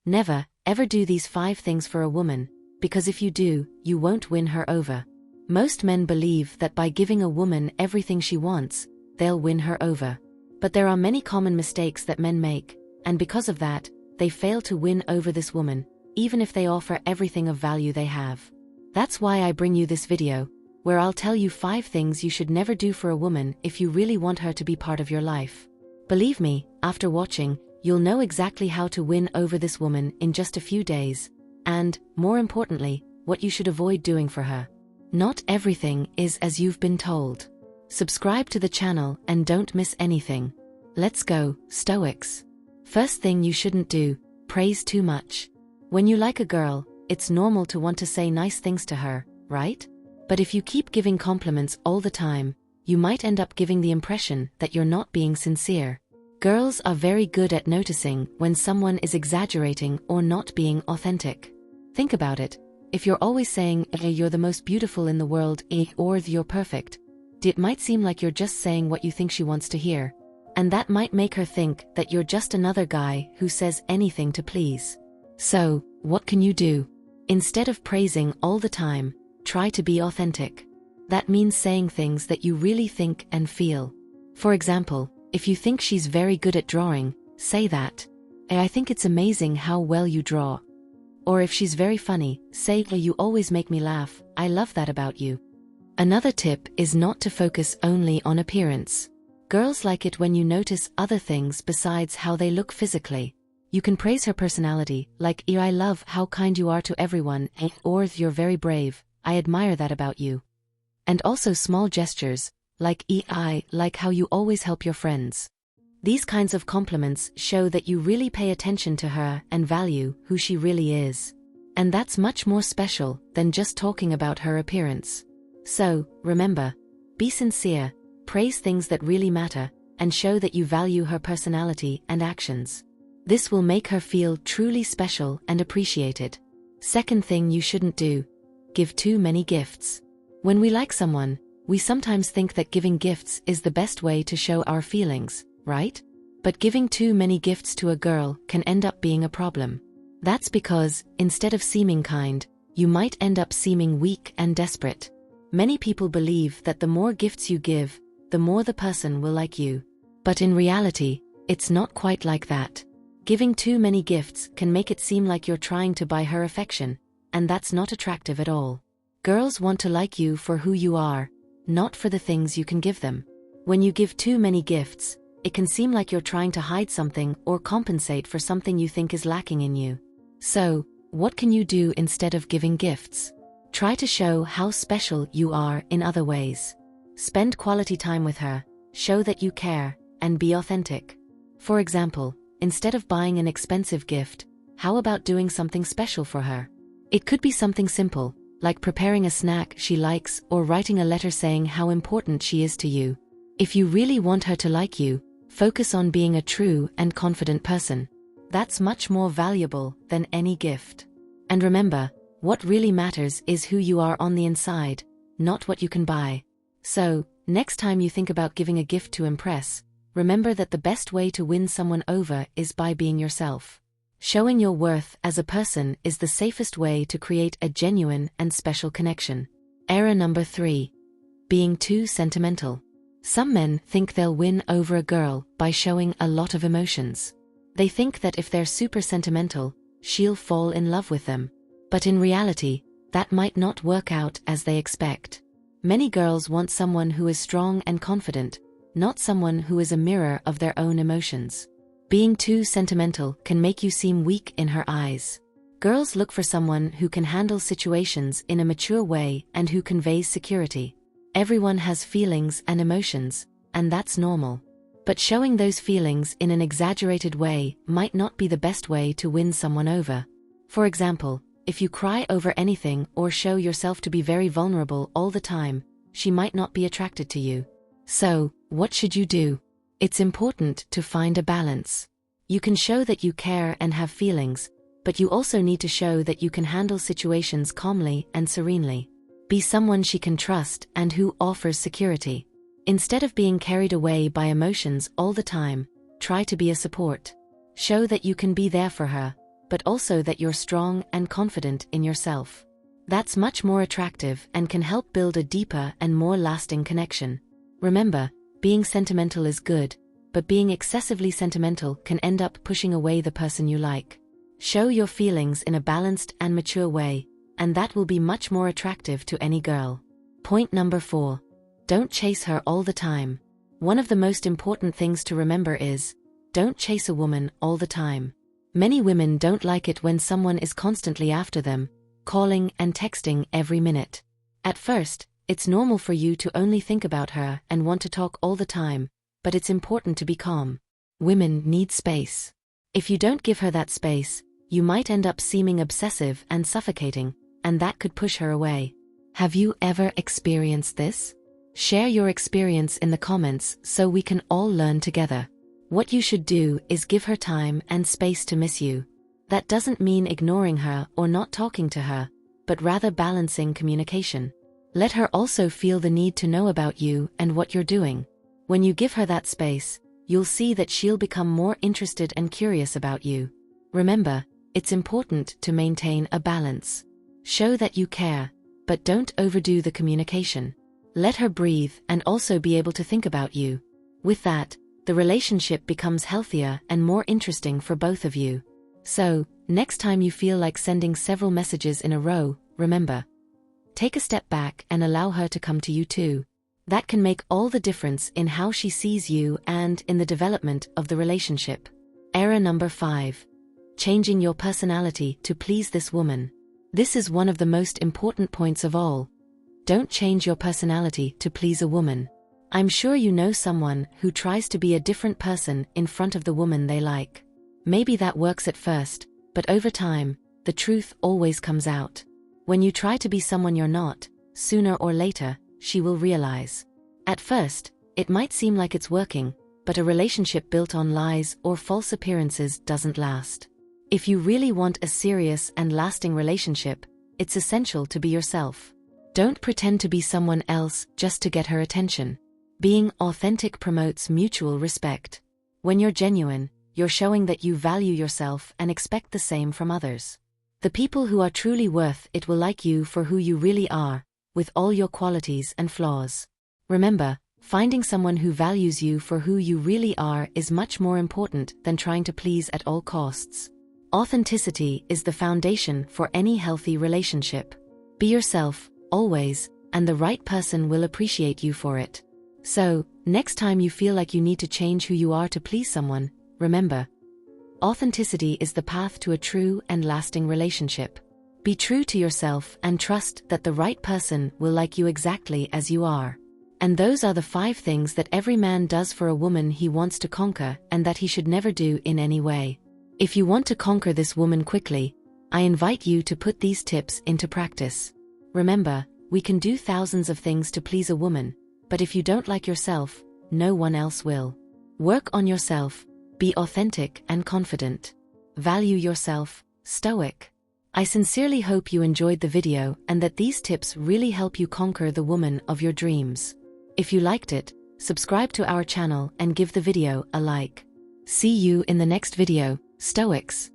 Never, ever do these 5 things for a woman, because if you do, you won't win her over. Most men believe that by giving a woman everything she wants, they'll win her over. But there are many common mistakes that men make, and because of that, they fail to win over this woman, even if they offer everything of value they have. That's why I bring you this video, where I'll tell you 5 things you should never do for a woman if you really want her to be part of your life. Believe me, after watching, you'll know exactly how to win over this woman in just a few days, and, more importantly, what you should avoid doing for her. Not everything is as you've been told. Subscribe to the channel and don't miss anything. Let's go, Stoics. First thing you shouldn't do, praise too much. When you like a girl, it's normal to want to say nice things to her, right? But if you keep giving compliments all the time, you might end up giving the impression that you're not being sincere. Girls are very good at noticing when someone is exaggerating or not being authentic. Think about it. If you're always saying, you're the most beautiful in the world, or you're perfect, it might seem like you're just saying what you think she wants to hear. And that might make her think that you're just another guy who says anything to please. So, what can you do? Instead of praising all the time, try to be authentic. That means saying things that you really think and feel. For example, if you think she's very good at drawing, say that. I think it's amazing how well you draw. Or if she's very funny, say, you always make me laugh, I love that about you. Another tip is not to focus only on appearance. Girls like it when you notice other things besides how they look physically. You can praise her personality, like, I love how kind you are to everyone, or you're very brave, I admire that about you. And also small gestures, like, I like how you always help your friends. These kinds of compliments show that you really pay attention to her and value who she really is. And that's much more special than just talking about her appearance. So, remember, be sincere, praise things that really matter, and show that you value her personality and actions. This will make her feel truly special and appreciated. Second thing you shouldn't do, give too many gifts. When we like someone, we sometimes think that giving gifts is the best way to show our feelings, right? But giving too many gifts to a girl can end up being a problem. That's because, instead of seeming kind, you might end up seeming weak and desperate. Many people believe that the more gifts you give, the more the person will like you. But in reality, it's not quite like that. Giving too many gifts can make it seem like you're trying to buy her affection, and that's not attractive at all. Girls want to like you for who you are, not for the things you can give them. When you give too many gifts, it can seem like you're trying to hide something or compensate for something you think is lacking in you. So, what can you do instead of giving gifts? Try to show how special you are in other ways. Spend quality time with her, show that you care, and be authentic. For example, instead of buying an expensive gift, how about doing something special for her? It could be something simple, like preparing a snack she likes or writing a letter saying how important she is to you. If you really want her to like you, focus on being a true and confident person. That's much more valuable than any gift. And remember, what really matters is who you are on the inside, not what you can buy. So, next time you think about giving a gift to impress, remember that the best way to win someone over is by being yourself. Showing your worth as a person is the safest way to create a genuine and special connection. Error number 3. Being too sentimental. Some men think they'll win over a girl by showing a lot of emotions. They think that if they're super sentimental, she'll fall in love with them. But in reality, that might not work out as they expect. Many girls want someone who is strong and confident, not someone who is a mirror of their own emotions. Being too sentimental can make you seem weak in her eyes. Girls look for someone who can handle situations in a mature way and who conveys security. Everyone has feelings and emotions, and that's normal. But showing those feelings in an exaggerated way might not be the best way to win someone over. For example, if you cry over anything or show yourself to be very vulnerable all the time, she might not be attracted to you. So, what should you do? It's important to find a balance. You can show that you care and have feelings, but you also need to show that you can handle situations calmly and serenely. Be someone she can trust and who offers security. Instead of being carried away by emotions all the time, try to be a support. Show that you can be there for her, but also that you're strong and confident in yourself. That's much more attractive and can help build a deeper and more lasting connection. Remember, being sentimental is good, but being excessively sentimental can end up pushing away the person you like. Show your feelings in a balanced and mature way, and that will be much more attractive to any girl. Point number 4. Don't chase her all the time. One of the most important things to remember is, don't chase a woman all the time. Many women don't like it when someone is constantly after them, calling and texting every minute. At first, it's normal for you to only think about her and want to talk all the time, but it's important to be calm. Women need space. If you don't give her that space, you might end up seeming obsessive and suffocating, and that could push her away. Have you ever experienced this? Share your experience in the comments so we can all learn together. What you should do is give her time and space to miss you. That doesn't mean ignoring her or not talking to her, but rather balancing communication. Let her also feel the need to know about you and what you're doing. When you give her that space, you'll see that she'll become more interested and curious about you. Remember, it's important to maintain a balance. Show that you care, but don't overdo the communication. Let her breathe and also be able to think about you. With that, the relationship becomes healthier and more interesting for both of you. So, next time you feel like sending several messages in a row, remember, take a step back and allow her to come to you too. That can make all the difference in how she sees you and in the development of the relationship. Error number 5. Changing your personality to please this woman. This is one of the most important points of all. Don't change your personality to please a woman. I'm sure you know someone who tries to be a different person in front of the woman they like. Maybe that works at first, but over time, the truth always comes out. When you try to be someone you're not, sooner or later, she will realize. At first, it might seem like it's working, but a relationship built on lies or false appearances doesn't last. If you really want a serious and lasting relationship, it's essential to be yourself. Don't pretend to be someone else just to get her attention. Being authentic promotes mutual respect. When you're genuine, you're showing that you value yourself and expect the same from others. The people who are truly worth it will like you for who you really are, with all your qualities and flaws. Remember, finding someone who values you for who you really are is much more important than trying to please at all costs. Authenticity is the foundation for any healthy relationship. Be yourself, always, and the right person will appreciate you for it. So, next time you feel like you need to change who you are to please someone, remember, authenticity is the path to a true and lasting relationship. Be true to yourself and trust that the right person will like you exactly as you are. And those are the 5 things that every man does for a woman he wants to conquer and that he should never do in any way. If you want to conquer this woman quickly, I invite you to put these tips into practice. Remember, we can do thousands of things to please a woman, but if you don't like yourself, no one else will. Work on yourself, be authentic and confident. Value yourself, stoic. I sincerely hope you enjoyed the video and that these tips really help you conquer the woman of your dreams. If you liked it, subscribe to our channel and give the video a like. See you in the next video, Stoics.